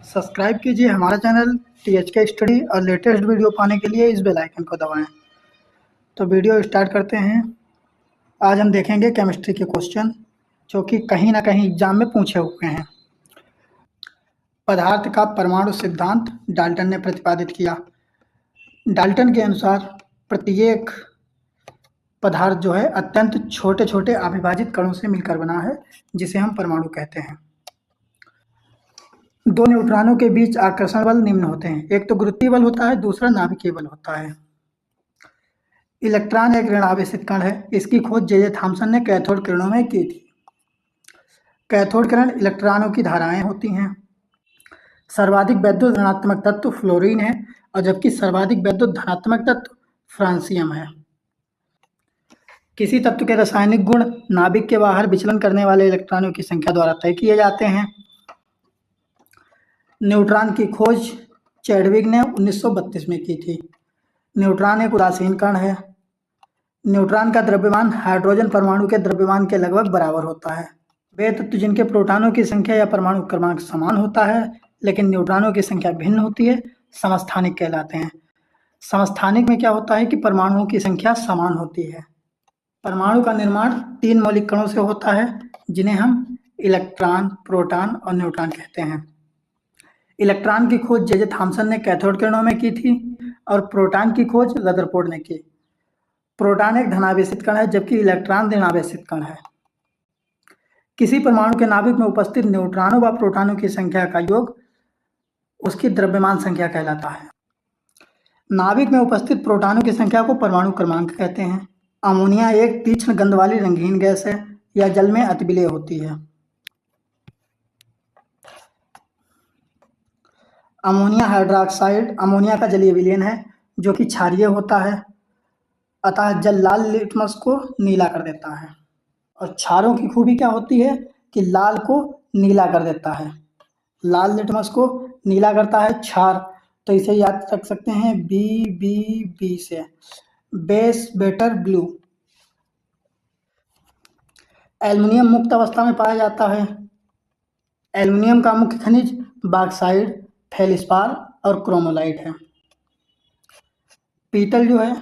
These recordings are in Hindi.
सब्सक्राइब कीजिए हमारा चैनल THK स्टडी और लेटेस्ट वीडियो पाने के लिए इस बेल आइकन को दबाएं। तो वीडियो स्टार्ट करते हैं। आज हम देखेंगे केमिस्ट्री के क्वेश्चन जो कि कहीं ना कहीं एग्जाम में पूछे हुए हैं। पदार्थ का परमाणु सिद्धांत डाल्टन ने प्रतिपादित किया। डाल्टन के अनुसार प्रत्येक पदार्थ जो है अत्यंत छोटे छोटे अविभाजित कणों से मिलकर बना है, जिसे हम परमाणु कहते हैं। दो न्यूट्रॉनों के बीच आकर्षण बल निम्न होते हैं। एक तो गुरुत्वीय बल होता है, दूसरा नाभिकीय बल होता है। इलेक्ट्रॉन एक ऋण आवेशित कण है। इसकी खोज जे थॉम्सन ने कैथोड किरणों में की थी। कैथोड किरण इलेक्ट्रॉनों की धाराएं होती हैं। सर्वाधिक वैद्युत ऋणात्मक तत्व फ्लोरीन है और जबकि सर्वाधिक वैद्युत धनात्मक तत्व फ्रांसियम है। किसी तत्व के रासायनिक गुण नाभिक के बाहर विचलन करने वाले इलेक्ट्रॉनों की संख्या द्वारा तय किए जाते हैं। न्यूट्रॉन की खोज चैडविक ने 1932 में की थी। न्यूट्रॉन एक उदासीन कण है। न्यूट्रॉन का द्रव्यमान हाइड्रोजन परमाणु के द्रव्यमान के लगभग बराबर होता है। वे तत्व जिनके प्रोटॉनों की संख्या या परमाणु क्रमांक समान होता है लेकिन न्यूट्रॉनों की संख्या भिन्न होती है, समस्थानिक कहलाते हैं। समस्थानिक में क्या होता है कि परमाणुओं की संख्या समान होती है। परमाणु का निर्माण 3 मौलिक कणों से होता है जिन्हें हम इलेक्ट्रॉन, प्रोटॉन और न्यूट्रॉन कहते हैं। इलेक्ट्रॉन की खोज जे थॉम्सन ने कैथोड किरणों में की थी और प्रोटॉन की खोज रदरफोर्ड ने की। प्रोटॉन एक धनावेशित कण है जबकि इलेक्ट्रॉन ऋणावेशित कण है। किसी परमाणु के नाभिक में उपस्थित न्यूट्रॉनों व प्रोटॉनों की संख्या का योग उसकी द्रव्यमान संख्या कहलाता है। नाभिक में उपस्थित प्रोटॉनों की संख्या को परमाणु क्रमांक कहते हैं। अमोनिया एक तीक्ष्ण गंध वाली रंगहीन गैस है। यह जल में अतिविलेय होती है। अमोनिया हाइड्रोक्साइड अमोनिया का जलीय विलयन है जो कि क्षारीय होता है, अतः जल लाल लिटमस को नीला कर देता है। और क्षारों की खूबी क्या होती है कि लाल को नीला कर देता है। लाल लिटमस को नीला करता है क्षार, तो इसे याद रख सकते हैं BBB से, बेस बेटर ब्लू। एल्युमिनियम मुक्त अवस्था में पाया जाता है। एल्युमिनियम का मुख्य खनिज बॉक्साइड, फेलिस्पार और क्रोमोलाइट है। पीतल जो है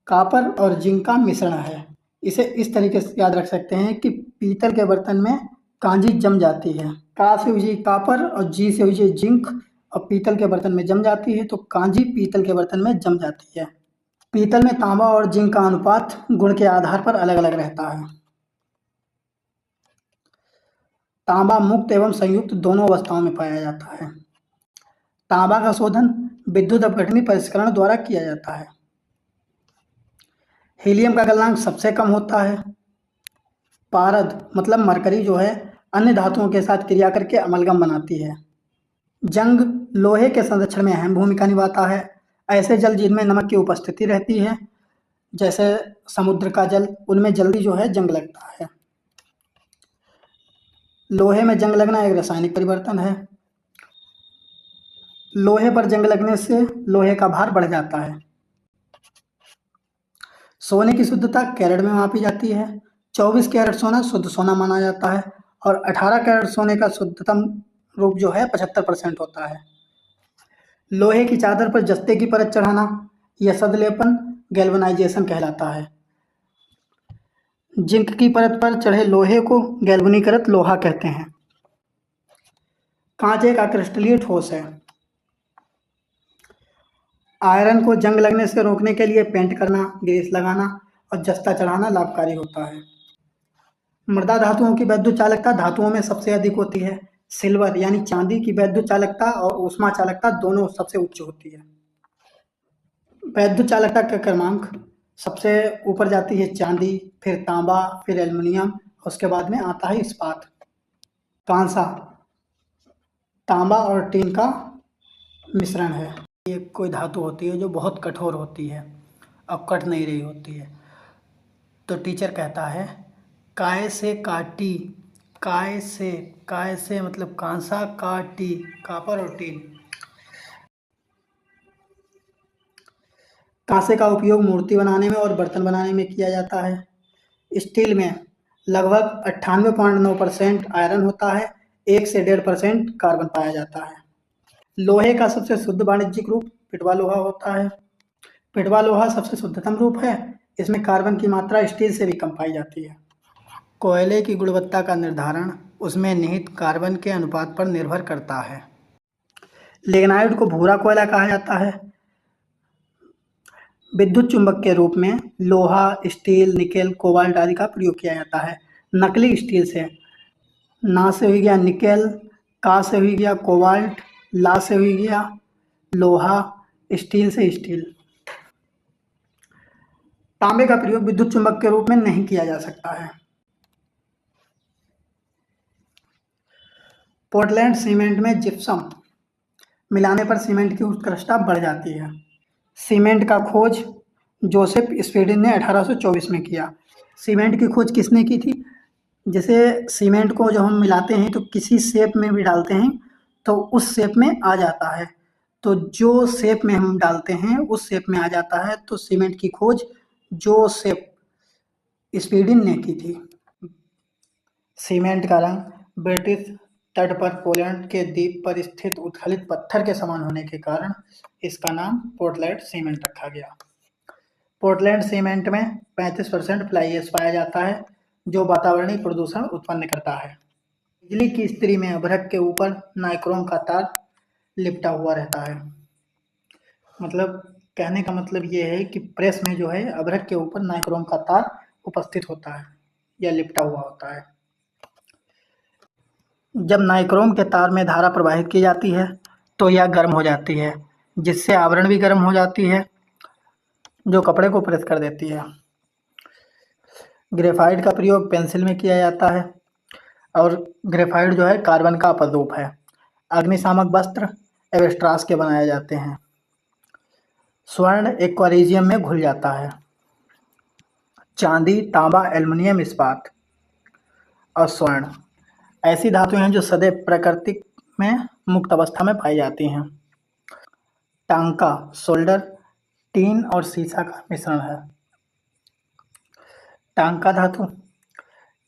कॉपर और जिंक का मिश्रण है। इसे इस तरीके से याद रख सकते हैं कि पीतल के बर्तन में कांजी जम जाती है। का से हुई कॉपर और जी से हुई जिंक और पीतल के बर्तन में जम जाती है, तो कांजी पीतल के बर्तन में जम जाती है। पीतल में तांबा और जिंक का अनुपात गुण के आधार पर अलग अलग रहता है। तांबा मुक्त एवं संयुक्त दोनों अवस्थाओं में पाया जाता है। तांबा का शोधन विद्युत अपघटनी परिष्करण द्वारा किया जाता है। हीलियम का गलनांक सबसे कम होता है। पारद मतलब मरकरी जो है अन्य धातुओं के साथ क्रिया करके अमलगम बनाती है। जंग लोहे के संरक्षण में अहम भूमिका निभाता है। ऐसे जल जिनमें नमक की उपस्थिति रहती है, जैसे समुद्र का जल, उनमें जल्दी जो है जंग लगता है। लोहे में जंग लगना एक रासायनिक परिवर्तन है। लोहे पर जंग लगने से लोहे का भार बढ़ जाता है। सोने की शुद्धता कैरेट में मापी जाती है। 24 कैरेट सोना शुद्ध सोना माना जाता है और 18 कैरेट सोने का शुद्धतम रूप जो है 75% होता है। लोहे की चादर पर जस्ते की परत चढ़ाना यह सदलेपन गैल्वेनाइजेशन कहलाता है। जिंक की परत पर चढ़े लोहे को गैल्वनीकृत लोहा कहते हैं। कांच एक अक्रिस्टलीय ठोस है। आयरन को जंग लगने से रोकने के लिए पेंट करना, ग्रीस लगाना और जस्ता चढ़ाना लाभकारी होता है। मृदा धातुओं की वैद्युत चालकता धातुओं में सबसे अधिक होती है। सिल्वर यानी चांदी की वैद्युत चालकता और ऊष्मा चालकता दोनों सबसे उच्च होती है। वैद्युत चालकता का क्रमांक सबसे ऊपर जाती है चांदी, फिर तांबा, फिर एल्युमिनियम, उसके बाद में आता है इस्पात। कांसा तांबा और टीन का मिश्रण है। ये कोई धातु होती है जो बहुत कठोर होती है, अब कट नहीं रही होती है, तो टीचर कहता है काय से काटी। काय से मतलब कांसा, काटी कॉपर और टीन। कांसे का उपयोग मूर्ति बनाने में और बर्तन बनाने में किया जाता है। स्टील में लगभग 98.9% आयरन होता है, 1 से 1.5% कार्बन पाया जाता है। लोहे का सबसे शुद्ध वाणिज्यिक रूप पिटवा लोहा होता है। पिटवा लोहा सबसे शुद्धतम रूप है। इसमें कार्बन की मात्रा स्टील से भी कम पाई जाती है। कोयले की गुणवत्ता का निर्धारण उसमें निहित कार्बन के अनुपात पर निर्भर करता है। लिग्नाइट को भूरा कोयला कहा जाता है। विद्युत चुंबक के रूप में लोहा, स्टील, निकेल, कोबाल्ट आदि का प्रयोग किया जाता है। नकली स्टील से ना से हो गया निकेल, का से हो गया कोबाल्ट, ला से हो गया लोहा, स्टील से स्टील। तांबे का प्रयोग विद्युत चुंबक के रूप में नहीं किया जा सकता है। पोर्टलैंड सीमेंट में जिप्सम मिलाने पर सीमेंट की उत्कृष्टता बढ़ जाती है। सीमेंट का खोज जोसेफ स्पीडिन ने 1824 में किया। सीमेंट की खोज किसने की थी? जैसे सीमेंट को जब हम मिलाते हैं तो किसी शेप में भी डालते हैं तो उस शेप में आ जाता है। तो जो शेप में हम डालते हैं उस शेप में आ जाता है। तो सीमेंट की खोज जोसेफ स्पीडिन ने की थी। सीमेंट का रंग ब्रिटिश तट पर पोलैंड के द्वीप पर स्थित उत्खलित पत्थर के समान होने के कारण इसका नाम पोर्टलैंड सीमेंट रखा गया। पोर्टलैंड सीमेंट में 35% फ्लाई ऐश पाया जाता है जो वातावरणीय प्रदूषण उत्पन्न करता है। बिजली की इस्त्री में अभ्रक के ऊपर नाइक्रोम का तार लिपटा हुआ रहता है। मतलब कहने का मतलब ये है कि प्रेस में जो है अभ्रक के ऊपर नाइक्रोम का तार उपस्थित होता है या लिपटा हुआ होता है। जब नाइक्रोम के तार में धारा प्रवाहित की जाती है तो यह गर्म हो जाती है, जिससे आवरण भी गर्म हो जाती है जो कपड़े को प्रेस कर देती है। ग्रेफाइट का प्रयोग पेंसिल में किया जाता है और ग्रेफाइट जो है कार्बन का अपरूप है। अग्निशामक वस्त्र एवेस्ट्रास के बनाए जाते हैं। स्वर्ण एक्वारिजियम में घुल जाता है। चांदी, तांबा, एल्युमिनियम, इस्पात और स्वर्ण ऐसी धातुएं हैं जो सदैव प्रकृति में मुक्त अवस्था में पाई जाती हैं। टांका सोल्डर, टीन और सीसा का मिश्रण है। टांका धातु,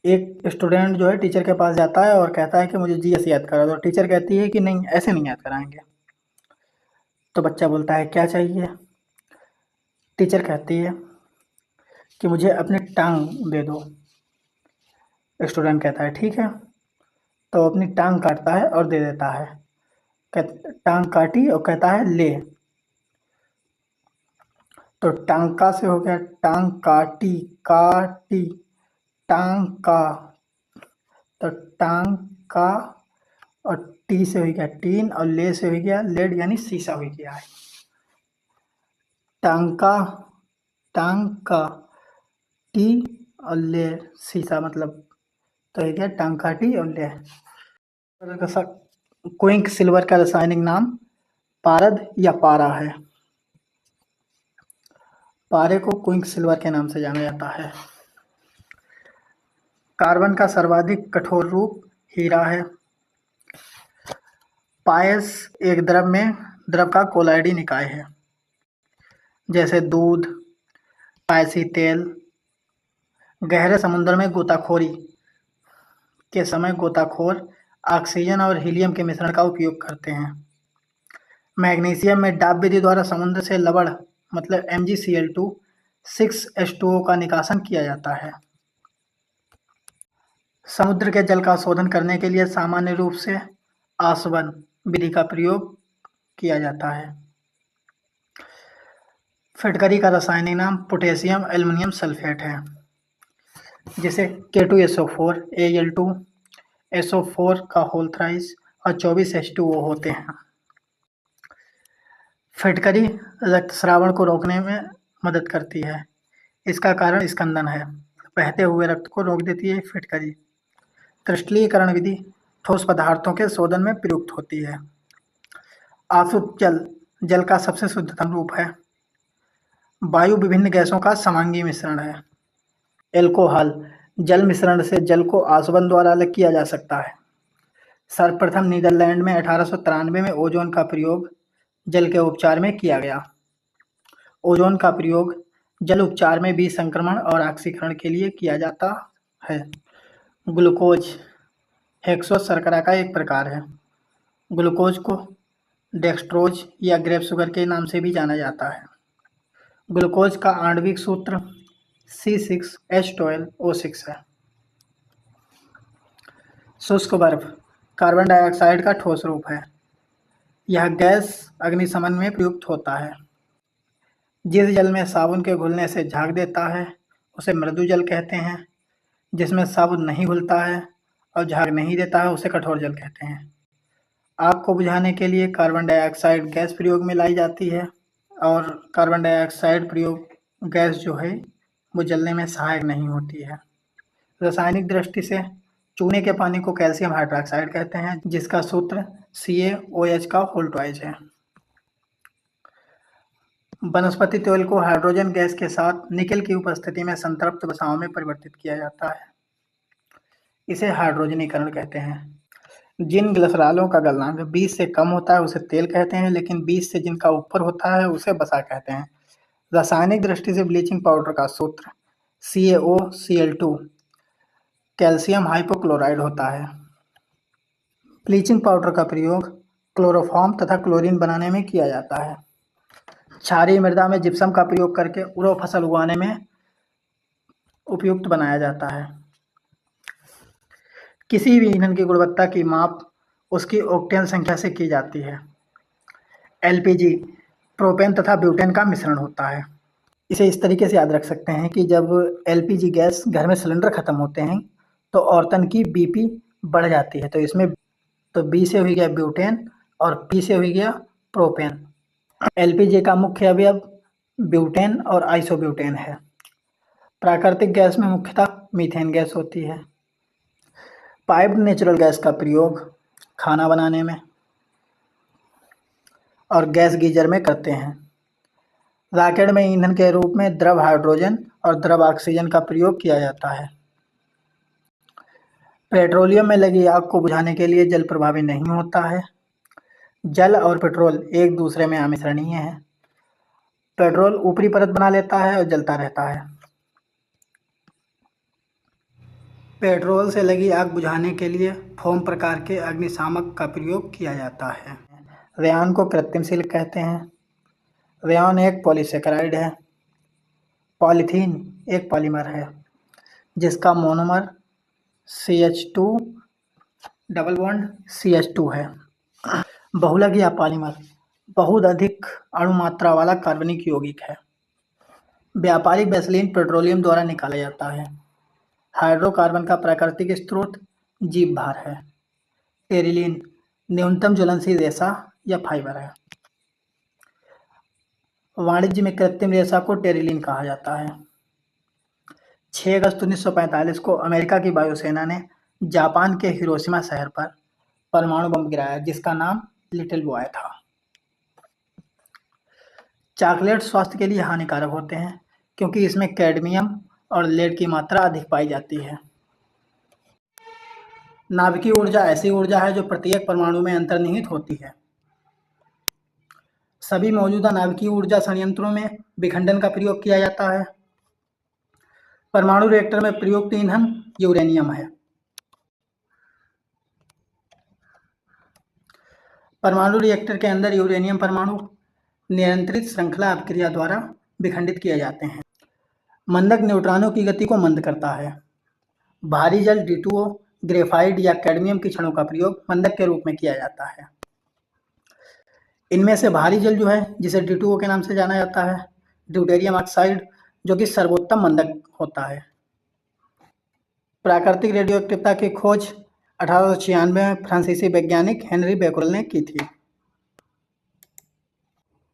एक स्टूडेंट जो है टीचर के पास जाता है और कहता है कि मुझे जीएस याद करा दो। टीचर कहती है कि नहीं, ऐसे नहीं याद कराएंगे। तो बच्चा बोलता है क्या चाहिए? टीचर कहती है कि मुझे अपनी टांग दे दो। स्टूडेंट कहता है ठीक है, तो अपनी टांग काटता है और दे देता है। टांग काटी और कहता है ले। तो टांका से हो गया टांग काटी, काटी, टांग का, तो टांग का और टी से हो गया टीन और ले से हो गया लेड यानी शीशा हो गया है। टांका, टांग का, टी और ले शीशा, मतलब तो हो गया टांकाटी और ले। क्विंक सिल्वर का रासायनिक नाम पारद या पारा है। पारे को क्विंक सिल्वर के नाम से जाना जाता है। कार्बन का सर्वाधिक कठोर रूप हीरा है। पायस एक द्रव का कोलाइडी निकाय है। जैसे दूध, पायसी तेल। गहरे समुद्र में गोताखोरी के समय गोताखोर ऑक्सीजन और हीलियम के मिश्रण का उपयोग करते हैं। मैग्नीशियम में डाब विधि द्वारा समुद्र से लवण मतलब MgCl2 6H2O का निकासन किया जाता है। समुद्र के जल का शोधन करने के लिए सामान्य रूप से आसवन विधि का प्रयोग किया जाता है। फिटकरी का रासायनिक नाम पोटेशियम एल्युमिनियम सल्फेट है, जिसे K2SO4, Al2, SO4 का होल थ्राइस और 24 H2O होते हैं। फिटकरी रक्तस्रावण को रोकने में मदद करती है। इसका कारण स्कंदन है। बहते हुए रक्त को रोक देती है फिटकरी। क्रिस्टलीकरण विधि ठोस पदार्थों के शोधन में प्रयुक्त होती है। आसुत जल जल का सबसे शुद्धतम रूप है। वायु विभिन्न गैसों का समांगी मिश्रण है। एल्कोहल जल मिश्रण से जल को आसवन द्वारा अलग किया जा सकता है। सर्वप्रथम नीदरलैंड में 1893 में ओजोन का प्रयोग जल के उपचार में किया गया। ओजोन का प्रयोग जल उपचार में विसंक्रमण और ऑक्सीकरण के लिए किया जाता है। ग्लूकोज हेक्सोस शर्करा का एक प्रकार है। ग्लूकोज को डेक्सट्रोज या ग्रेप शुगर के नाम से भी जाना जाता है। ग्लूकोज का आणविक सूत्र C6H12O6 है। शुष्क बर्फ कार्बन डाइऑक्साइड का ठोस रूप है। यह गैस अग्निशमन में प्रयुक्त होता है। जिस जल में साबुन के घुलने से झाग देता है उसे मृदु जल कहते हैं। जिसमें साबुन नहीं घुलता है और झाग नहीं देता है उसे कठोर जल कहते हैं। आग को बुझाने के लिए कार्बन डाइऑक्साइड गैस प्रयोग में लाई जाती है और कार्बन डाइऑक्साइड प्रयोग गैस जो है वो जलने में सहायक नहीं होती है। रासायनिक दृष्टि से चूने के पानी को कैल्शियम हाइड्रोक्साइड कहते हैं, जिसका सूत्र CaOH का होल ट्वाइस है। वनस्पति तेल को हाइड्रोजन गैस के साथ निकेल की उपस्थिति में संतृप्त वसाओं में परिवर्तित किया जाता है। इसे हाइड्रोजनीकरण कहते हैं। जिन ग्लिसरॉलों का गलनांक 20 से कम होता है उसे तेल कहते हैं, लेकिन 20 से जिनका ऊपर होता है उसे वसा कहते हैं। रासायनिक दृष्टि से ब्लीचिंग पाउडर का सूत्र CaOCl2 कैल्शियम हाइपोक्लोराइड होता है। ब्लीचिंग पाउडर का प्रयोग क्लोरोफॉर्म तथा क्लोरीन बनाने में किया जाता है। क्षारीय मृदा में जिप्सम का प्रयोग करके उड़ो फसल उगाने में उपयुक्त बनाया जाता है। किसी भी ईंधन की गुणवत्ता की माप उसकी ऑक्टेन संख्या से की जाती है। LPG प्रोपेन तथा ब्यूटेन का मिश्रण होता है। इसे इस तरीके से याद रख सकते हैं कि जब LPG गैस घर में सिलेंडर ख़त्म होते हैं तो औरतन की BP बढ़ जाती है। तो इसमें B से हो गया ब्यूटेन और P से हो गया प्रोपेन। LPG का मुख्य अवयव ब्यूटेन और आइसोब्यूटेन है। प्राकृतिक गैस में मुख्यतः मीथेन गैस होती है। पाइप्ड नेचुरल गैस का प्रयोग खाना बनाने में और गैस गीजर में करते हैं। रॉकेट में ईंधन के रूप में द्रव हाइड्रोजन और द्रव ऑक्सीजन का प्रयोग किया जाता है। पेट्रोलियम में लगी आग को बुझाने के लिए जल प्रभावी नहीं होता है। जल और पेट्रोल एक दूसरे में अमिश्रणीय है। पेट्रोल ऊपरी परत बना लेता है और जलता रहता है। पेट्रोल से लगी आग बुझाने के लिए फोम प्रकार के अग्निशामक का प्रयोग किया जाता है। रेयॉन को कृत्रिम सिल्क कहते हैं। रेयॉन एक पॉलीसेकेराइड है। पॉलीथीन एक पॉलीमर है जिसका monomer CH2 double bond CH2 है। बहुलक या पॉलीमर बहुत अधिक अणु मात्रा वाला कार्बनिक यौगिक है। व्यापारिक वैसलीन पेट्रोलियम द्वारा निकाला जाता है। हाइड्रोकार्बन का प्राकृतिक स्रोत जीव भार है। टेरिलीन न्यूनतम ज्वलनशील रेशा या फाइबर है। वाणिज्य में कृत्रिम रेशा को टेरिलीन कहा जाता है। 6 अगस्त 1945 को अमेरिका की वायुसेना ने जापान के हिरोशिमा शहर पर परमाणु बम गिराया जिसका नाम लिटिल बॉय था। चॉकलेट स्वास्थ्य के लिए हानिकारक होते हैं क्योंकि इसमें कैडमियम और लेड की मात्रा अधिक पाई जाती है। नाभिकीय ऊर्जा ऐसी ऊर्जा है जो प्रत्येक परमाणु में अंतर्निहित होती है। सभी मौजूदा नाभिकीय ऊर्जा संयंत्रों में विखंडन का प्रयोग किया जाता है। परमाणु रिएक्टर में प्रयुक्त ईंधन यूरेनियम है। परमाणु रिएक्टर के अंदर यूरेनियम परमाणु नियंत्रित श्रृंखला अभिक्रिया द्वारा विखंडित किए जाते हैं। मंदक न्यूट्रॉनों की गति को मंद करता है। भारी जल D2O ग्रेफाइट या कैडमियम की छड़ों का प्रयोग मंदक के रूप में किया जाता है। इनमें से भारी जल जो है जिसे D2O के नाम से जाना जाता है, ड्यूटेरियम ऑक्साइड, जो कि सर्वोत्तम मंदक होता है। प्राकृतिक रेडियोएक्टिवता की खोज 1896 में फ्रांसीसी वैज्ञानिक हेनरी बेक्वेल ने की थी।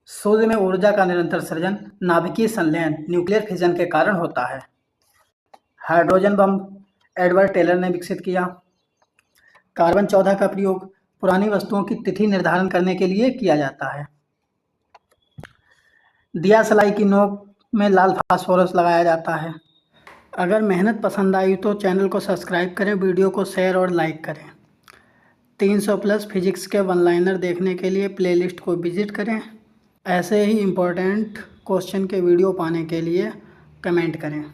सूर्य में ऊर्जा का निरंतर सृजन नाभिकीय संलयन न्यूक्लियर फिजन के कारण होता है। हाइड्रोजन बम एडवर्ड टेलर ने विकसित किया। कार्बन 14 का प्रयोग पुरानी वस्तुओं की तिथि निर्धारण करने के लिए किया जाता है। दिया सलाई की नोक में लाल फास्फोरस लगाया जाता है। अगर मेहनत पसंद आई तो चैनल को सब्सक्राइब करें, वीडियो को शेयर और लाइक करें। 300 प्लस फिजिक्स के वन लाइनर देखने के लिए प्लेलिस्ट को विजिट करें। ऐसे ही इम्पोर्टेंट क्वेश्चन के वीडियो पाने के लिए कमेंट करें।